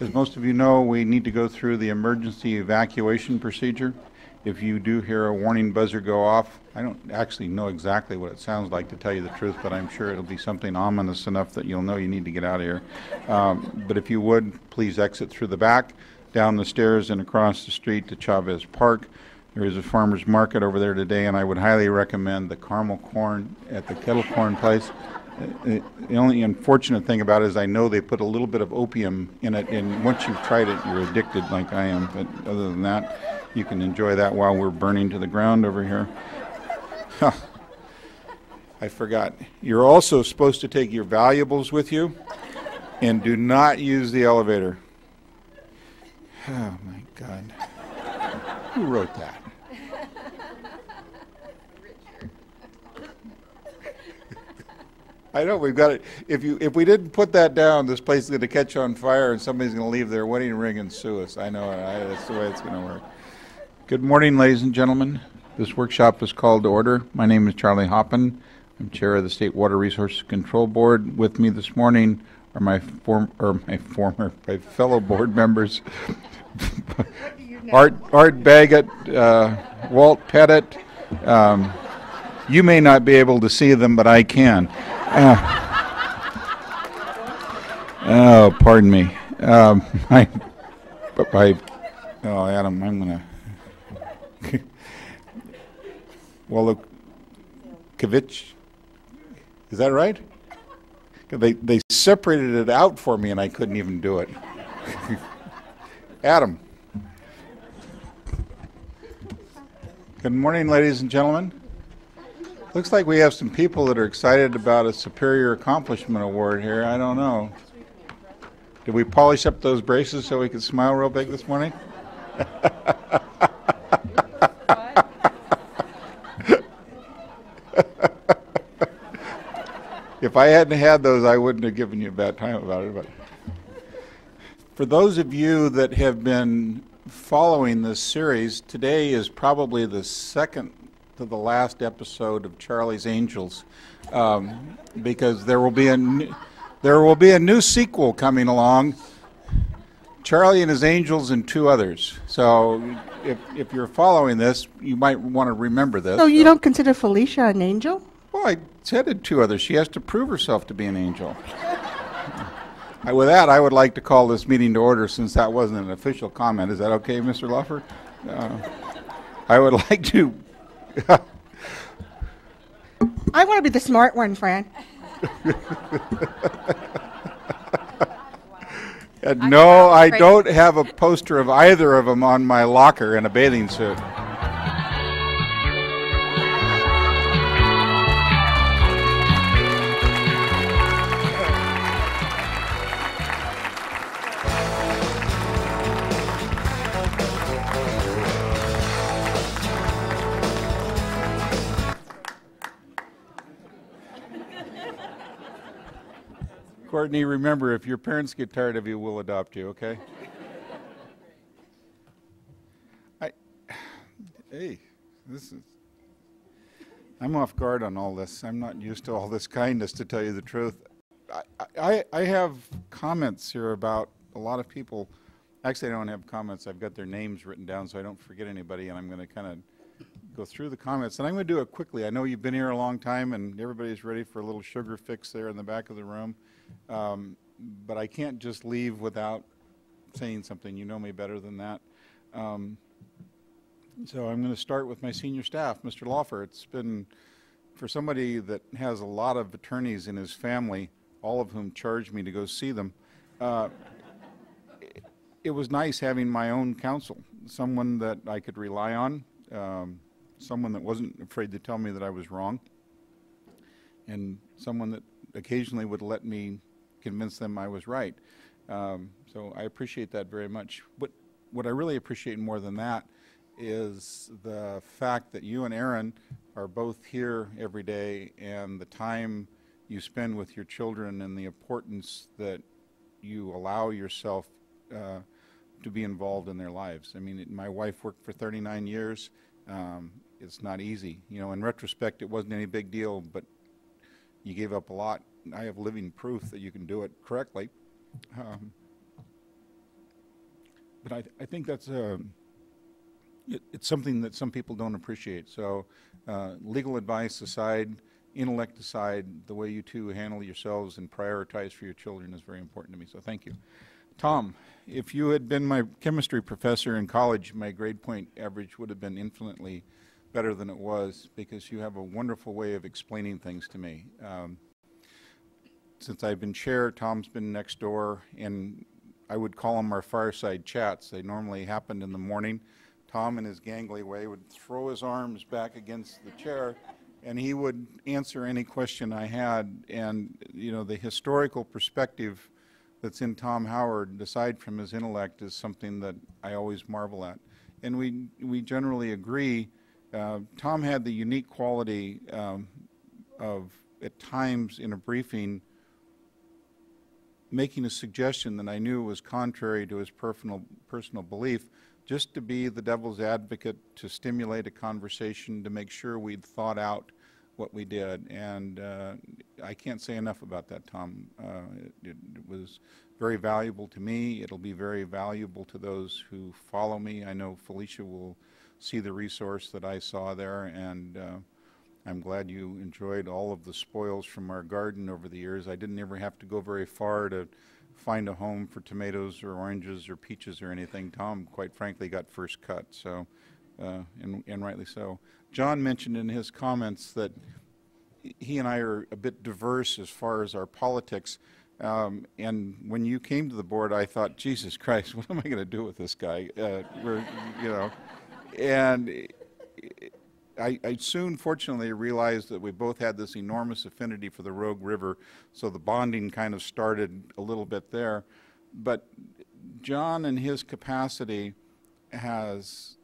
As most of you know, we need to go through the emergency evacuation procedure. If you do hear a warning buzzer go off, I don't actually know exactly what it sounds like, to tell you the truth, but I'm sure it'll be something ominous enough that you'll know you need to get out of here. But if you would, please exit through the back, down the stairs, and across the street to Chavez Park. There is a farmer's market over there today, and I would highly recommend the caramel corn at the kettle corn place. The only unfortunate thing about it is I know they put a little bit of opium in it, and once you've tried it, you're addicted like I am. But other than that, you can enjoy that while we're burning to the ground over here. I forgot. You're also supposed to take your valuables with you, and do not use the elevator. Oh, my God. Who wrote that? I know, we've got it. If we didn't put that down, this place is going to catch on fire and somebody's going to leave their wedding ring and sue us. I know, that's the way it's going to work. Good morning, ladies and gentlemen. This workshop is called to order. My name is Charlie Hoppen. I'm chair of the State Water Resources Control Board. With me this morning are my fellow board members, Art Baggett, Walt Pettit. You may not be able to see them, but I can. Oh, pardon me. Oh, Adam, I'm going to... Wolokovich, is that right? They separated it out for me and I couldn't even do it. Adam. Good morning, ladies and gentlemen. Looks like we have some people that are excited about a Superior Accomplishment Award here. I don't know. Did we polish up those braces so we could smile real big this morning? If I hadn't had those, I wouldn't have given you a bad time about it. But for those of you that have been following this series, today is probably the second to the last episode of Charlie's Angels, because there will be a new sequel coming along, Charlie and His Angels and Two Others. So if you're following this, you might want to remember this. So you don't consider Felicia an angel? Well, I said Two Others. She has to prove herself to be an angel. With that, I would like to call this meeting to order, since that wasn't an official comment. Is that okay, Mr. Luffer? I would like to... I want to be the smart one, Fran. No, I don't have a poster of either of them on my locker in a bathing suit. Courtney, remember, if your parents get tired of you, we'll adopt you, okay? I'm off guard on all this. I'm not used to all this kindness, to tell you the truth. I have comments here about a lot of people Actually, I don't have comments. I've got their names written down so I don't forget anybody, and I'm going to kind of go through the comments. And I'm going to do it quickly. I know you've been here a long time, and everybody's ready for a little sugar fix there in the back of the room. But I can't just leave without saying something. You know me better than that. So I'm going to start with my senior staff. Mr. Laufer, it's been, for somebody that has a lot of attorneys in his family, all of whom charge me to go see them, it was nice having my own counsel, someone that I could rely on, someone that wasn't afraid to tell me that I was wrong, and someone that occasionally would let me convince them I was right. So I appreciate that very much. But what I really appreciate more than that is the fact that you and Aaron are both here every day, and the time you spend with your children and the importance that you allow yourself to be involved in their lives. I mean, my wife worked for 39 years. It's not easy. You know, in retrospect, it wasn't any big deal, but you gave up a lot. I have living proof that you can do it correctly. But I think that's it's something that some people don't appreciate. So legal advice aside, intellect aside, the way you two handle yourselves and prioritize for your children is very important to me. So thank you. Tom, if you had been my chemistry professor in college, my grade point average would have been infinitely better than it was, because you have a wonderful way of explaining things to me. Since I've been chair, Tom's been next door, and I would call them our fireside chats. They normally happened in the morning. Tom, in his gangly way, would throw his arms back against the chair, and he would answer any question I had. And, you know, the historical perspective that's in Tom Howard, aside from his intellect, is something that I always marvel at. And we generally agree. Tom had the unique quality of, at times in a briefing, making a suggestion that I knew was contrary to his personal belief, just to be the devil's advocate, to stimulate a conversation, to make sure we'd thought out what we did. And I can't say enough about that, Tom. It was very valuable to me. It'll be very valuable to those who follow me. I know Felicia will see the resource that I saw there, and I'm glad you enjoyed all of the spoils from our garden over the years. I didn't ever have to go very far to find a home for tomatoes or oranges or peaches or anything. Tom, quite frankly, got first cut, so, and rightly so. John mentioned in his comments that he and I are a bit diverse as far as our politics. And when you came to the board, I thought, Jesus Christ, what am I going to do with this guy? You know, and I soon, fortunately, realized that we both had this enormous affinity for the Rogue River, so the bonding kind of started a little bit there. But John, in his capacity, has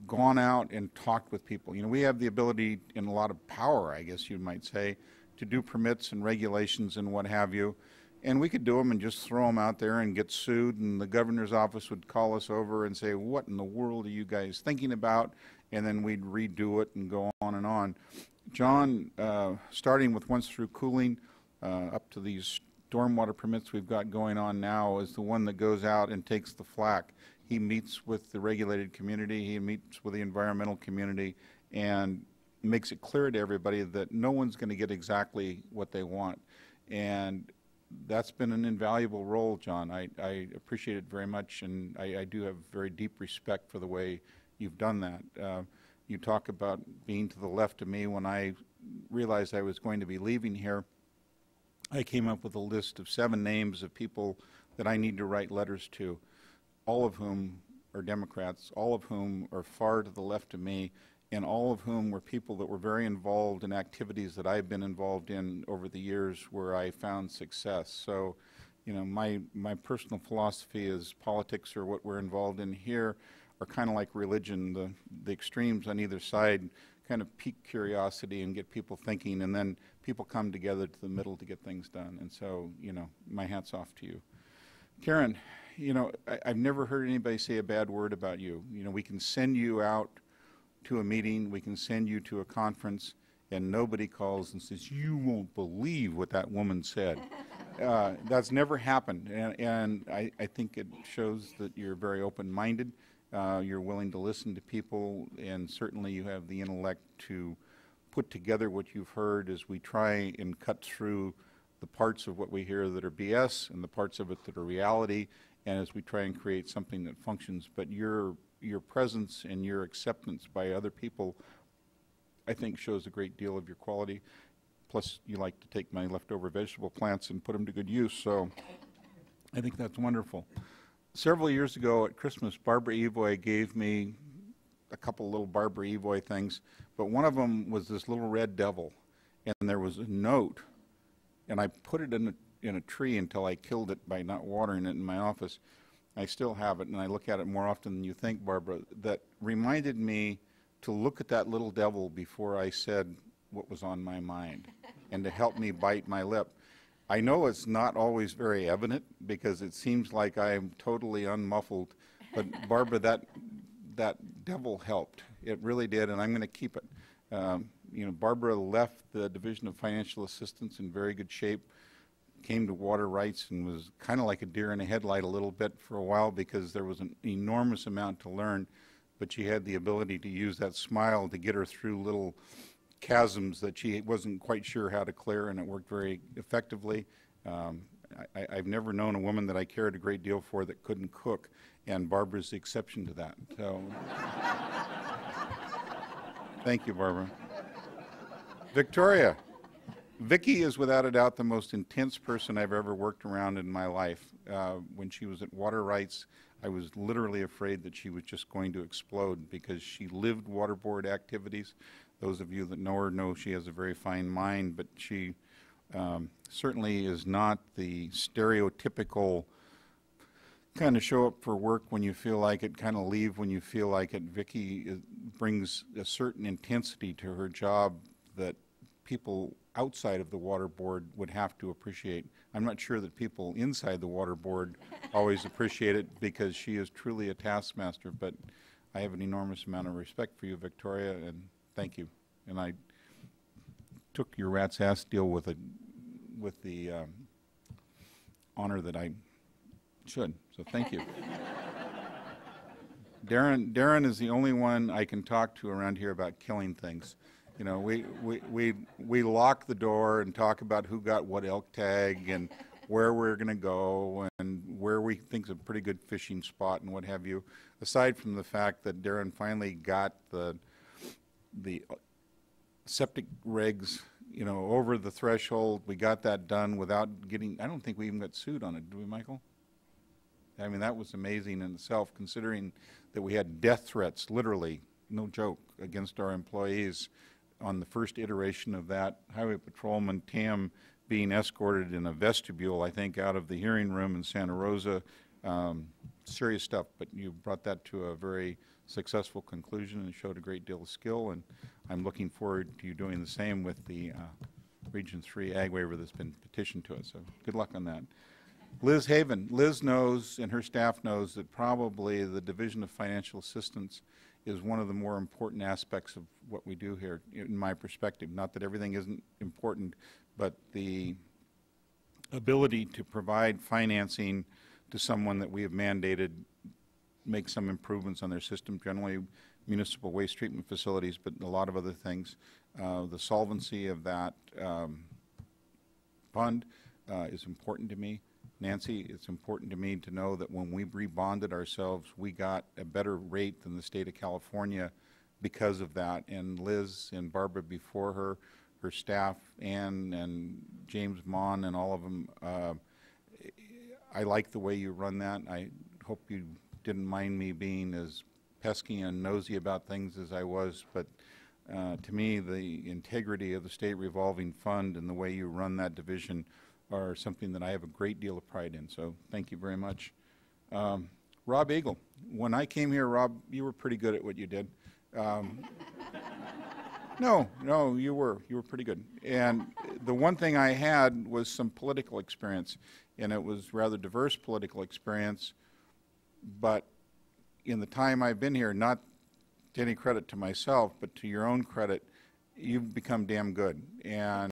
gone out and talked with people. You know, we have the ability, and a lot of power, I guess you might say, to do permits and regulations and what have you. And we could do them and just throw them out there and get sued, and the governor's office would call us over and say, what in the world are you guys thinking about? And then we'd redo it and go on and on. John, starting with once through cooling, up to these stormwater permits we've got going on now, is the one that goes out and takes the flak. He meets with the regulated community, he meets with the environmental community, and makes it clear to everybody that no one's going to get exactly what they want. And that's been an invaluable role, John. I appreciate it very much, and I do have very deep respect for the way you've done that. You talk about being to the left of me. When I realized I was going to be leaving here, I came up with a list of 7 names of people that I need to write letters to, all of whom are Democrats, all of whom are far to the left of me, and all of whom were people that were very involved in activities that I've been involved in over the years where I found success. So, you know, my personal philosophy is politics, or what we're involved in here, are kind of like religion. The extremes on either side kind of pique curiosity and get people thinking, and then people come together to the middle to get things done. And so, you know, my hat's off to you. Karen, you know, I've never heard anybody say a bad word about you. You know, we can send you out to a meeting, we can send you to a conference, and nobody calls and says, you won't believe what that woman said. That's never happened, and I think it shows that you're very open-minded. You're willing to listen to people, and certainly you have the intellect to put together what you've heard as we try and cut through the parts of what we hear that are BS and the parts of it that are reality, and as we try and create something that functions. But your presence and your acceptance by other people, I think, shows a great deal of your quality. Plus, you like to take my leftover vegetable plants and put them to good use, so I think that's wonderful. Several years ago at Christmas, Barbara Evoy gave me a couple little Barbara Evoy things, but one of them was this little red devil, and there was a note, and I put it in a tree until I killed it by not watering it in my office. I still have it, and I look at it more often than you think, Barbara, that reminded me to look at that little devil before I said what was on my mind, and to help me bite my lip. I know it's not always very evident because it seems like I'm totally unmuffled, but Barbara, that devil helped. It really did, and I'm going to keep it. You know, Barbara left the Division of Financial Assistance in very good shape, came to water rights, and was kind of like a deer in a headlight a little bit for a while because there was an enormous amount to learn, but she had the ability to use that smile to get her through little chasms that she wasn't quite sure how to clear, and it worked very effectively. I've never known a woman that I cared a great deal for that couldn't cook, and Barbara's the exception to that. So, thank you, Barbara. Victoria. Vicki is without a doubt the most intense person I've ever worked around in my life. When she was at Water Rights, I was literally afraid that she was just going to explode because she lived water board activities. Those of you that know her know she has a very fine mind, but she certainly is not the stereotypical kind of show up for work when you feel like it, kind of leave when you feel like it. Vicki brings a certain intensity to her job that people outside of the water board would have to appreciate. I'm not sure that people inside the water board always appreciate it because she is truly a taskmaster, but I have an enormous amount of respect for you, Victoria, and thank you. And I took your rat's ass deal with the honor that I should, so thank you. Darren is the only one I can talk to around here about killing things. You know, we lock the door and talk about who got what elk tag and where we're going to go and where we think's a pretty good fishing spot and what have you. Aside from the fact that Darren finally got the septic regs, you know, over the threshold, we got that done without getting. I don't think we even got sued on it, did we, Michael? I mean, that was amazing in itself, considering that we had death threats, literally, no joke, against our employees on the first iteration of that. Highway Patrolman Tam being escorted in a vestibule, I think, out of the hearing room in Santa Rosa. Serious stuff, but you brought that to a very successful conclusion and showed a great deal of skill, and I'm looking forward to you doing the same with the Region 3 ag waiver that's been petitioned to us, so good luck on that. Liz Haven. Liz knows, and her staff knows, that probably the Division of Financial Assistance is one of the more important aspects of what we do here, in my perspective. Not that everything isn't important, but the ability to provide financing to someone that we have mandated, make some improvements on their system, generally municipal waste treatment facilities, but a lot of other things. The solvency of that fund is important to me. Nancy, it's important to me to know that when we rebonded ourselves, we got a better rate than the state of California because of that. And Liz and Barbara before her, her staff, Ann and James Mon and all of them, I like the way you run that. I hope you didn't mind me being as pesky and nosy about things as I was, but to me, the integrity of the state revolving fund and the way you run that division are something that I have a great deal of pride in, so thank you very much. Rob Eagle. When I came here, Rob, you were pretty good at what you did. No, you were pretty good. And the one thing I had was some political experience, and it was rather diverse political experience, but in the time I've been here, not to any credit to myself, but to your own credit, you've become damn good. And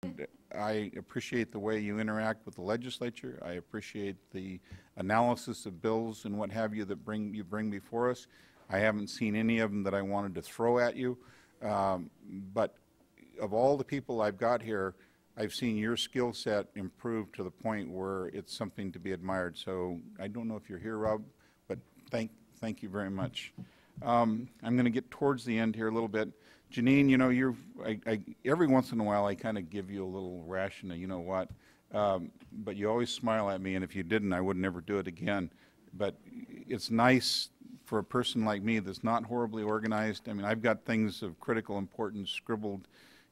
I appreciate the way you interact with the legislature. I appreciate the analysis of bills and what have you that you bring before us. I haven't seen any of them that I wanted to throw at you, but of all the people I've got here, I've seen your skill set improve to the point where it's something to be admired. So I don't know if you're here, Rob, but thank you very much. I'm going to get towards the end here a little bit. Janine, you know, every once in a while I kind of give you a little ration of, you know what, but you always smile at me, and if you didn't, I would never do it again. But it's nice for a person like me that's not horribly organized. I mean, I've got things of critical importance scribbled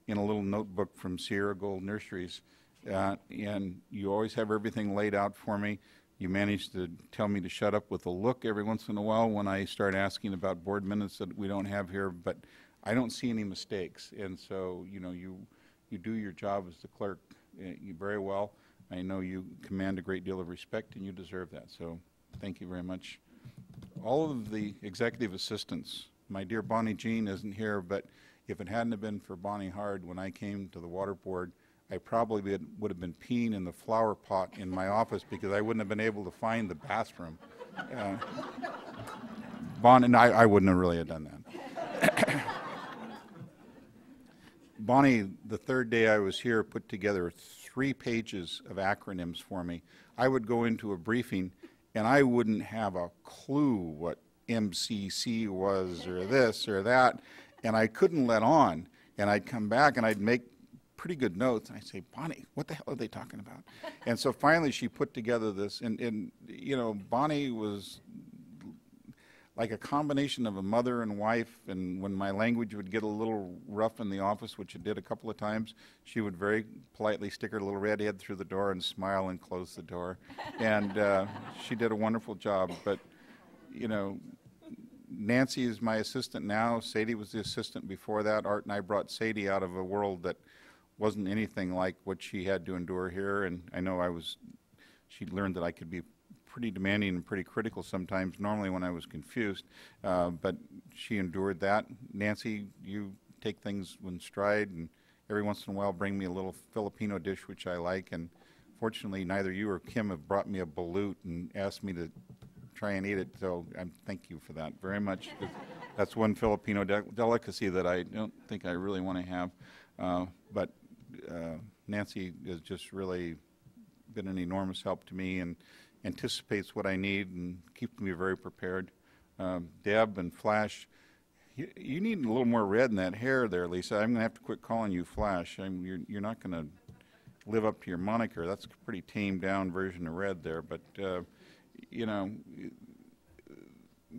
in a little notebook from Sierra Gold Nurseries, and you always have everything laid out for me. You manage to tell me to shut up with a look every once in a while when I start asking about board minutes that we don't have here, but I don't see any mistakes. And so, you know, you do your job as the clerk very well. I know you command a great deal of respect, and you deserve that. So thank you very much. All of the executive assistants, my dear Bonnie Jean isn't here, but if it hadn't have been for Bonnie Hard when I came to the water board, I probably would have been peeing in the flower pot in my office because I wouldn't have been able to find the bathroom. Bonnie and I wouldn't have really have done that. Bonnie, the third day I was here, put together 3 pages of acronyms for me. I would go into a briefing and I wouldn't have a clue what MCC was or this or that, and I couldn't let on. And I'd come back and I'd make pretty good notes, and I'd say, Bonnie, what the hell are they talking about? And so finally she put together this, and you know, Bonnie was like a combination of a mother and wife, and when my language would get a little rough in the office, which it did a couple of times, she would very politely stick her little red head through the door and smile and close the door. And she did a wonderful job. But, you know, Nancy is my assistant now. Sadie was the assistant before that. Art and I brought Sadie out of a world that wasn't anything like what she had to endure here, and I know she learned that I could be pretty demanding and pretty critical sometimes, normally when I was confused, but she endured that. Nancy, you take things in stride, and every once in a while bring me a little Filipino dish which I like, and fortunately neither you or Kim have brought me a balut and asked me to try and eat it, so thank you for that very much. That's one Filipino delicacy that I don't think I really want to have, but Nancy has just really been an enormous help to me and anticipates what I need and keeps me very prepared. Deb and Flash, you need a little more red in that hair there, Lisa. I'm going to have to quit calling you Flash. You're not going to live up to your moniker. That's a pretty tamed down version of red there. But, you know,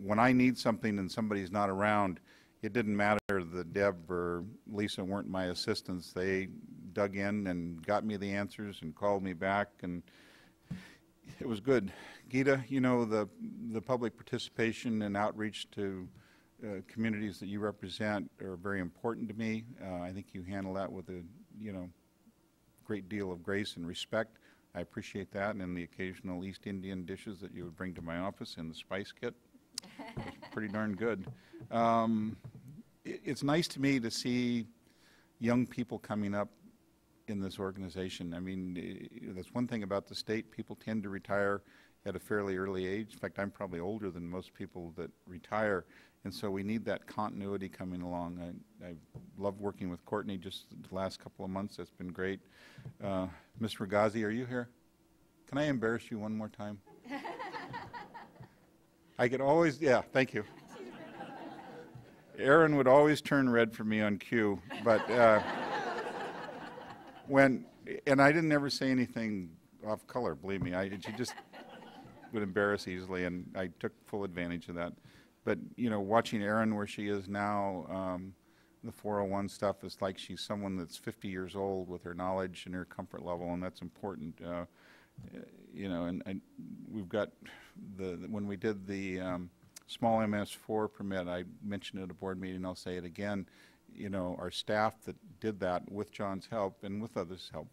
when I need something and somebody's not around, it didn't matter that Deb or Lisa weren't my assistants. They dug in and got me the answers and called me back, and it was good. Gita, you know, the public participation and outreach to communities that you represent are very important to me. I think you handle that with a, you know, great deal of grace and respect. I appreciate that, and the occasional East Indian dishes that you would bring to my office in the spice kit. It's pretty darn good. It's nice to me to see young people coming up in this organization. I mean, that's one thing about the state. People tend to retire at a fairly early age. In fact, I'm probably older than most people that retire, and so we need that continuity coming along. I love working with Courtney just the last couple of months. That's been great. Ms. Ragazzi, are you here? Can I embarrass you one more time? I could always, yeah, thank you. Aaron would always turn red for me on cue, but and I didn't ever say anything off color, believe me. She just would embarrass easily, and I took full advantage of that. But, you know, watching Erin where she is now, the 401 stuff is like she's someone that's 50 years old with her knowledge and her comfort level, and that's important. You know, and we've got when we did the small MS4 permit, I mentioned it at a board meeting, I'll say it again, you know, our staff that did that with John's help and with others' help,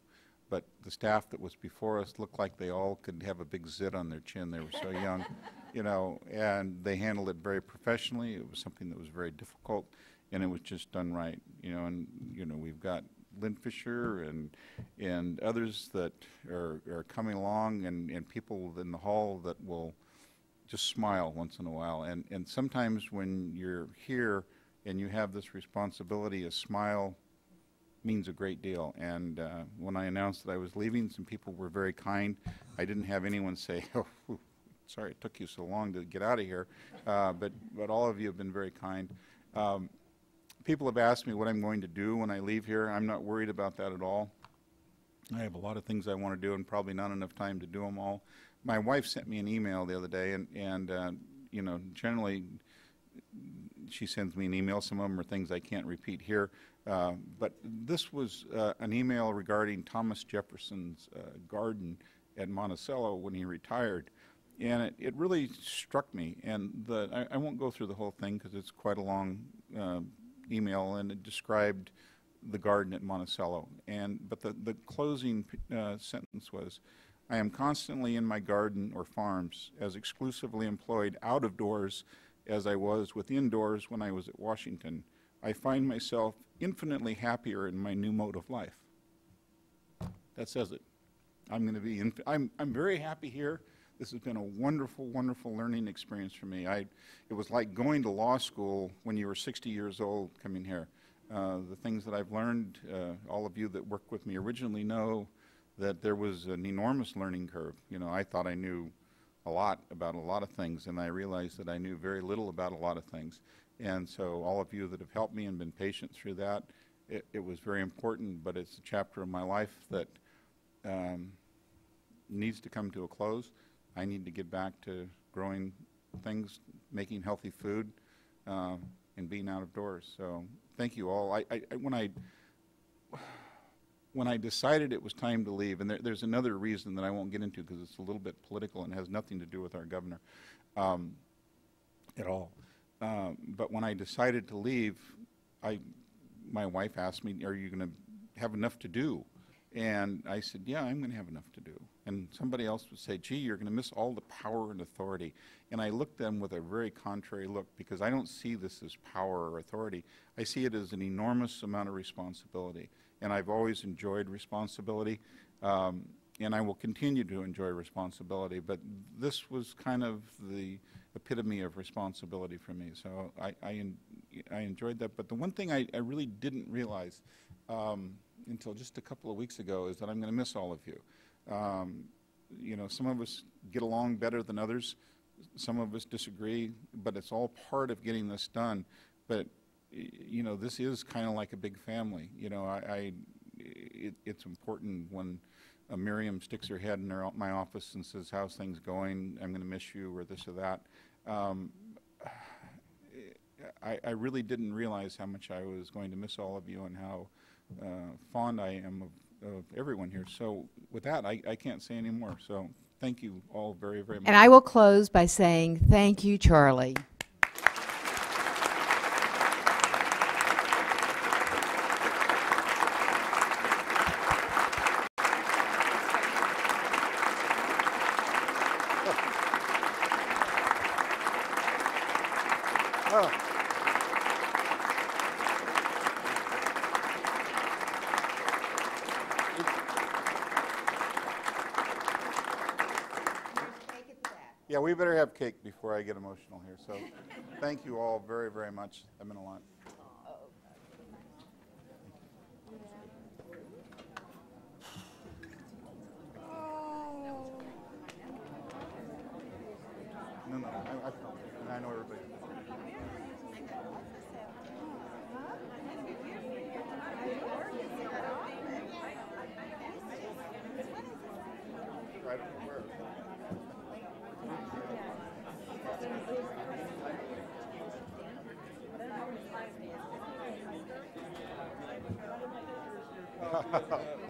but the staff that was before us looked like they all could have a big zit on their chin. They were so young, you know, and they handled it very professionally. It was something that was very difficult, and it was just done right, you know, and, you know, we've got Lynn Fisher and others that are coming along, and people in the hall that will just smile once in a while. And sometimes when you're here and you have this responsibility, a smile means a great deal. And when I announced that I was leaving, some people were very kind. I didn't have anyone say, oh, sorry it took you so long to get out of here, but all of you have been very kind. People have asked me what I'm going to do when I leave here. I'm not worried about that at all. I have a lot of things I want to do and probably not enough time to do them all. My wife sent me an email the other day, and you know, generally she sends me an email. Some of them are things I can't repeat here. But this was an email regarding Thomas Jefferson's garden at Monticello when he retired. And it really struck me. And I won't go through the whole thing because it's quite a long email, and it described the garden at Monticello. But the closing sentence was, I am constantly in my garden or farms, as exclusively employed out of doors as I was within doors when I was at Washington. I find myself infinitely happier in my new mode of life. That says it. I'm going to be, I'm very happy here. This has been a wonderful, wonderful learning experience for me. It was like going to law school when you were 60 years old coming here. The things that I've learned, all of you that worked with me originally know that there was an enormous learning curve. You know, I thought I knew a lot about a lot of things, and I realized that I knew very little about a lot of things. And so all of you that have helped me and been patient through that, it was very important, but it's a chapter of my life that needs to come to a close. I need to get back to growing things, making healthy food, and being out of doors. So thank you all. When I decided it was time to leave, and there's another reason that I won't get into because it's a little bit political and has nothing to do with our governor at all. But when I decided to leave, my wife asked me, are you going to have enough to do? And I said, yeah, I'm going to have enough to do. And somebody else would say, gee, you're going to miss all the power and authority. And I looked at them with a very contrary look, because I don't see this as power or authority. I see it as an enormous amount of responsibility. And I've always enjoyed responsibility, and I will continue to enjoy responsibility. But this was kind of the epitome of responsibility for me. So I enjoyed that. But the one thing I really didn't realize until just a couple of weeks ago is that I'm going to miss all of you. You know, some of us get along better than others. Some of us disagree, but it's all part of getting this done. But you know, this is kind of like a big family. You know, it's important when Miriam sticks her head in my office and says, how's things going? I'm going to miss you, or this or that. I really didn't realize how much I was going to miss all of you and how fond I am of everyone here. So with that, I can't say any more. So thank you all very, very much. And I will close by saying thank you, Charlie. Yeah, we better have cake before I get emotional here. So thank you all very, very much. I've been a lot. No, I felt it, and I know everybody. I don't know where. Ha ha ha.